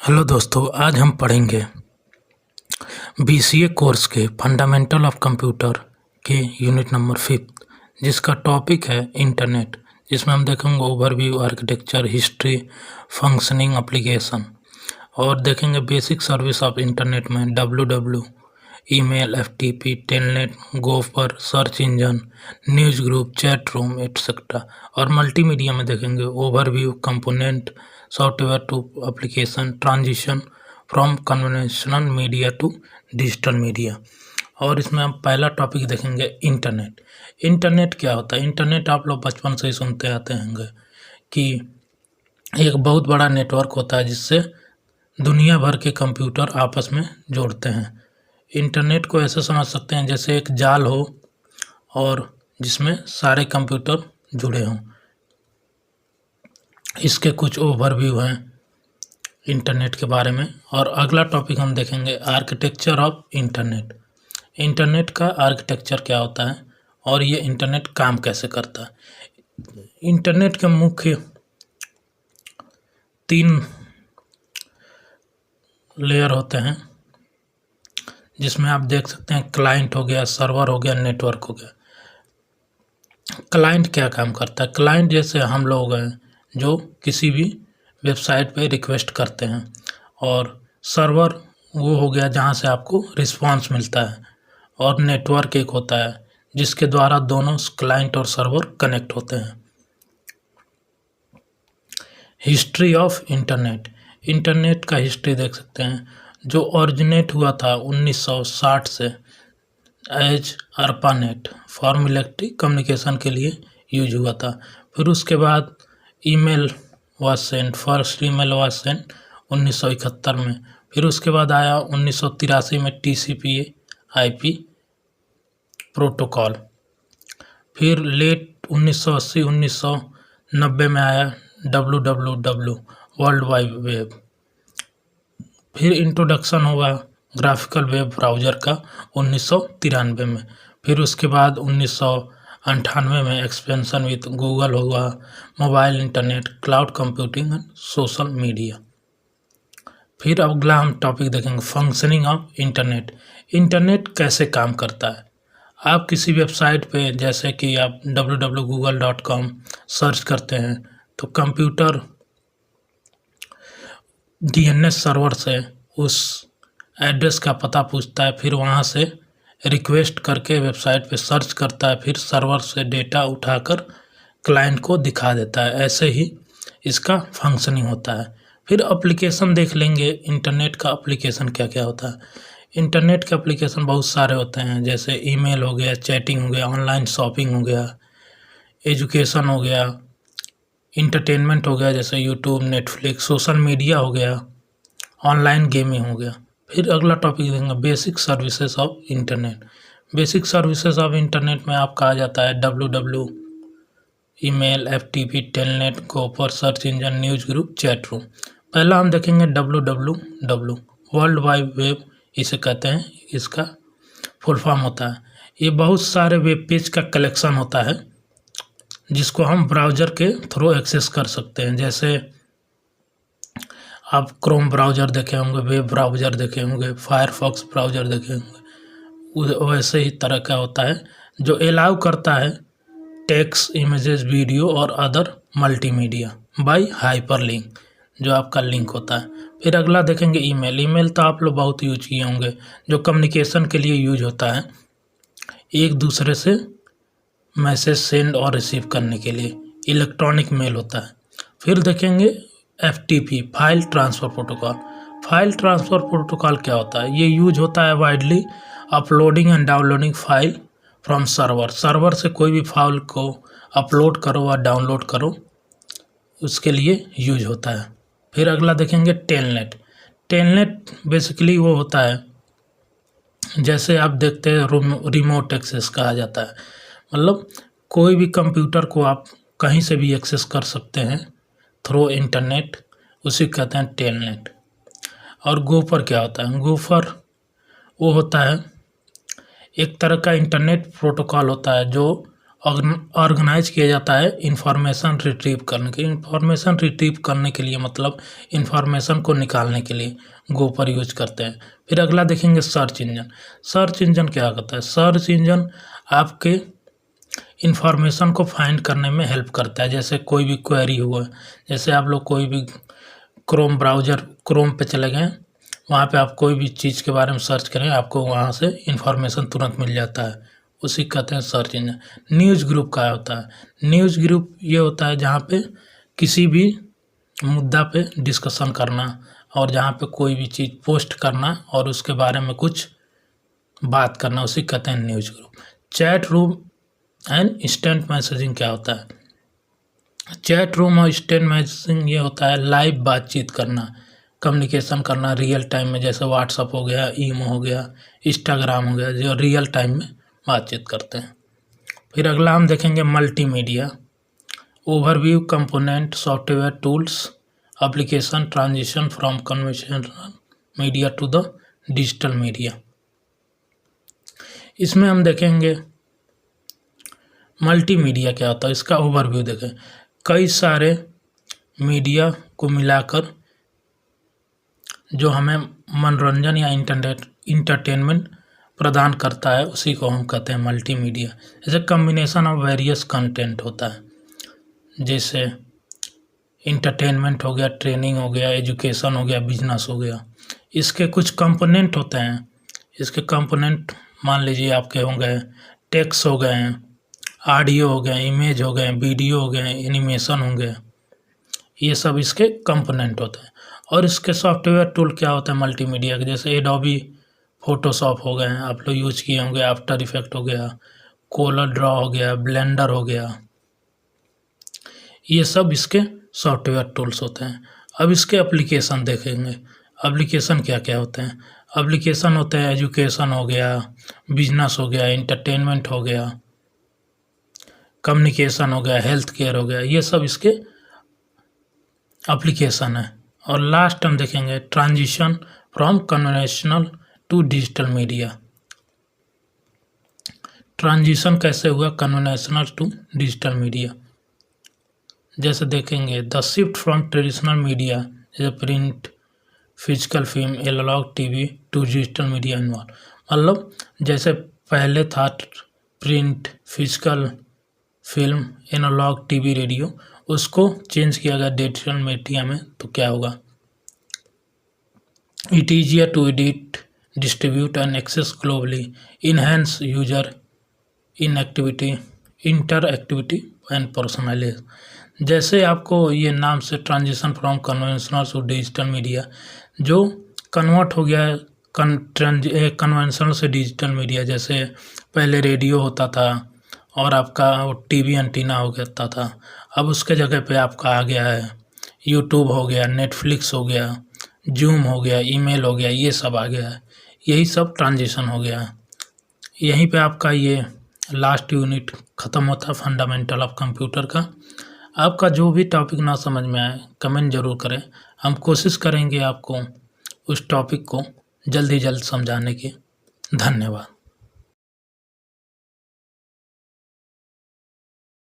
Hello दोस्तों, आज हम पढ़ेंगे बीसीए कोर्स के फंडामेंटल ऑफ कंप्यूटर के यूनिट नंबर 5, जिसका टॉपिक है इंटरनेट। जिसमें हम देखेंगे overview, architecture, history, functioning, application और देखेंगे बेसिक सर्विस ऑफ इंटरनेट में W, email, FTP, telnet, gopher, search engine, news group, chat room etcetera. और मल्टीमीडिया में देखेंगे overview, component, software to application, transition from conventional media to digital media. और इसमें हम पहला टॉपिक देखेंगे इंटरनेट। इंटरनेट क्या होता है? इंटरनेट आप लोग बचपन से ही सुनते आते होंगे कि एक बहुत बड़ा नेटवर्क होता है जिससे दुनिया भर के कंप्यूटर आपस में जोड़ते हैं। इंटरनेट को ऐसे समझ सकते हैं जैसे एक जाल हो और जिसमें सारे कंप्यूटर जुड़े हों। इसके कुछ ओवरव्यू हैं इंटरनेट के बारे में। और अगला टॉपिक हम देखेंगे आर्किटेक्चर ऑफ इंटरनेट। इंटरनेट का आर्किटेक्चर क्या होता है और ये इंटरनेट काम कैसे करता है। इंटरनेट के मुख्य 3 लेयर होते हैं, जिसमें आप देख सकते हैं क्लाइंट हो गया, सर्वर हो गया, नेटवर्क हो गया। क्लाइंट क्या काम करता है? क्लाइंट जैसे हम लोग हैं जो किसी भी वेबसाइट पे रिक्वेस्ट करते हैं, और सर्वर वो हो गया जहाँ से आपको रिस्पांस मिलता है, और नेटवर्क एक होता है जिसके द्वारा दोनों क्लाइंट और सर्वर कनेक्ट होते हैं। History of internet. इंटरनेट का हिस्ट्री देख सकते हैं, जो ओरिजिनेट हुआ था 1960 से as ARPANET for electric communication के लिए यूज हुआ था। फिर उसके बाद email was sent, first email was sent 1971 में। फिर उसके बाद आया 1983 में TCP/IP प्रोटोकॉल। फिर लेट 1980-1990 में आया WWW वर्ल्ड वाइड वेब। फिर इंट्रोडक्शन हुआ ग्राफिकल वेब ब्राउज़र का 1993 में। फिर उसके बाद 1998 में एक्सपेंशन विद गूगल हुआ, mobile internet, cloud computing and social media. फिर अगला हम टॉपिक देखेंगे फंक्शनिंग ऑफ इंटरनेट। इंटरनेट कैसे काम करता है? आप किसी वेबसाइट पे जैसे कि आप www.google.com सर्च करते हैं तो कंप्यूटर DNS सर्वर से उस एड्रेस का पता पूछता है, फिर वहाँ से रिक्वेस्ट करके वेबसाइट पे सर्च करता है, फिर सर्वर से डेटा उठाकर क्लाइंट को दिखा देता है। ऐसे ही इसका फंक्शनिंग होता है। फिर एप्लीकेशन देख लेंगे, इंटरनेट का एप्लीकेशन क्या क्या होता है। इंटरनेट के एप्लीकेशन बहुत सारे होते हैं, जैसे ईमेल हो गया, चैटिंग हो गया, ऑनलाइन शॉपिंग हो गया, एजुकेशन हो गया, इंटरटेनमेंट हो गया जैसे यूट्यूब, नेटफ्लिक्स, सोशल मीडिया हो गया, ऑनलाइन गेमिंग हो गया। फिर अगला टॉपिक देंगे basic services of internet. Basic services of internet में आपका आ जाता है WW, email, FTP, telnet, gopher, search engine, news group, chat room. पहला हम देखेंगे WWW वर्ल्ड वाइड वेब, इसे कहते हैं। इसका फुल फॉर्म होता है, ये बहुत सारे वेब पेज का कलेक्शन होता है जिसको हम ब्राउज़र के थ्रू एक्सेस कर सकते हैं। जैसे आप क्रोम ब्राउज़र देखे होंगे, वेब ब्राउज़र देखे होंगे, फायरफॉक्स ब्राउज़र देखे होंगे, वैसे ही तरह का होता है जो अलाउ करता है टेक्स्ट, इमेजेस, वीडियो और अदर मल्टीमीडिया बाय हाइपरलिंक, जो आपका लिंक होता है। फिर अगला देखेंगे ईमेल। ईमेल तो आप लोग बहुत यूज किए होंगे, जो कम्युनिकेशन के लिए यूज होता है, एक दूसरे से मैसेज सेंड और रिसीव करने के लिए इलेक्ट्रॉनिक मेल होता है। फिर देखेंगे FTP file transfer protocol. File transfer protocol क्या होता है? ये यूज होता है widely uploading and downloading file from server. Server से कोई भी फाइल को अपलोड करो और डाउनलोड करो, उसके लिए यूज होता है। फिर अगला देखेंगे टेलनेट। टेलनेट बेसिकली वो होता है, जैसे आप देखते हैं रिमोट एक्सेस कहा जाता है, मतलब कोई भी कंप्यूटर को आप कहीं से भी एक्सेस कर सकते हैं थ्रू इंटरनेट, उसी को कहते हैं टेलनेट। और गोफर क्या होता है? गोफर वो होता है एक तरह का इंटरनेट प्रोटोकॉल होता है जो ऑर्गेनाइज किया जाता है इंफॉर्मेशन रिट्रीव करने के लिए। इंफॉर्मेशन रिट्रीव करने के लिए मतलब इंफॉर्मेशन को निकालने के लिए गो पर यूज करते हैं। फिर अगला देखेंगे सर्च इंजन। सर्च इंजन क्या करता है? सर्च इंजन आपके इंफॉर्मेशन को फाइंड करने में हेल्प करता है। जैसे कोई भी क्वेरी हुआ, जैसे आप लोग कोई भी क्रोम पे चले गए, वहाँ पे आप कोई भी चीज़ के बारे में सर्च करें, आपको वहाँ से इंफॉर्मेशन तुरंत मिल जाता है, उसी कहते हैं सर्च इंजन। न्यूज़ ग्रुप का होता है? न्यूज़ ग्रुप ये होता है जहाँ पे किसी भी मुद्दा पे डिस्कशन करना और जहाँ पे कोई भी चीज़ पोस्ट करना और उसके बारे में कुछ बात करना, उसी कहते हैं news group. Chat room and instant messaging क्या होता है? चैट रूम और इंस्टेंट मैसेजिंग ये होता है लाइव बातचीत करना, कम्युनिकेशन करना रियल टाइम में, जैसे व्हाट्सअप हो गया, ईमो हो गया, इंस्टाग्राम हो गया, जो रियल टाइम में बातचीत करते हैं। फिर अगला हम देखेंगे multimedia. Overview, component, software, tools, application, transition from conventional media to the digital media. इसमें हम देखेंगे मल्टीमीडिया क्या होता है, इसका ओवरव्यू देखें। कई सारे मीडिया को मिलाकर जो हमें मनोरंजन या इंटरटेनमेंट प्रदान करता है, उसी को हम कहते हैं मल्टीमीडिया। जैसे कम्बिनेशन ऑफ वेरियस कंटेंट होता है, जैसे इंटरटेनमेंट हो गया, ट्रेनिंग हो गया, एजुकेशन हो गया, बिजनेस हो गया। इसके कुछ कंपोनेंट होते हैं। इसके कंपोनेंट मान लीजिए आपके हो गए टेक्स्ट हो गए, ऑडियो हो गए, इमेज हो गए, वीडियो हो गए, एनिमेशन हो गए, ये सब इसके कंपोनेंट होते हैं। और इसके सॉफ्टवेयर टूल क्या होता है मल्टीमीडिया के? जैसे एडोबी फोटोशॉप हो गए, आप लोग यूज किए होंगे, आफ्टर इफेक्ट हो गया, कोलर ड्रॉ हो गया, ब्लेंडर हो गया, ये सब इसके सॉफ्टवेयर टूल्स होते हैं। अब इसके एप्लीकेशन देखेंगे। एप्लीकेशन क्या क्या होते हैं? एप्लीकेशन होते हैं एजुकेशन हो गया, बिजनेस हो गया, एंटरटेनमेंट हो गया, कम्युनिकेशन हो गया, हेल्थ केयर हो गया, ये सब इसके एप्लीकेशन है। और लास्ट हम देखेंगे transition from conventional to digital media. Transition कैसे हुआ कन्वेंशनल टू डिजिटल मीडिया? जैसे देखेंगे the shift from traditional media जैसे print, physical film, analogue TV to digital media involve. मतलब जैसे पहले था print, physical film, analogue TV, radio, उसको चेंज किया गया डिजिटल मीडिया में, तो क्या होगा? It easier to edit, distribute and access globally, enhance user interactivity and personalisation. जैसे आपको ये नाम से transition from conventional to digital media, जो कन्वर्ट हो गया है कन्वेंशनल से डिजिटल मीडिया। जैसे पहले रेडियो होता था और आपका टीवी एंटीना हो गया था, अब उसके जगह पे आपका आ गया है यूट्यूब हो गया, नेटफ्लिक्स हो गया, जूम हो गया, ईमेल हो गया, ये सब आ गया है। यही सब ट्रांजिशन हो गया है। यहीं पे आपका ये लास्ट यूनिट ख़त्म होता है फंडामेंटल ऑफ कंप्यूटर का। आपका जो भी टॉपिक ना समझ में आए कमेंट ज़रूर करें, हम कोशिश करेंगे आपको उस टॉपिक को जल्द ही जल्द समझाने की। धन्यवाद।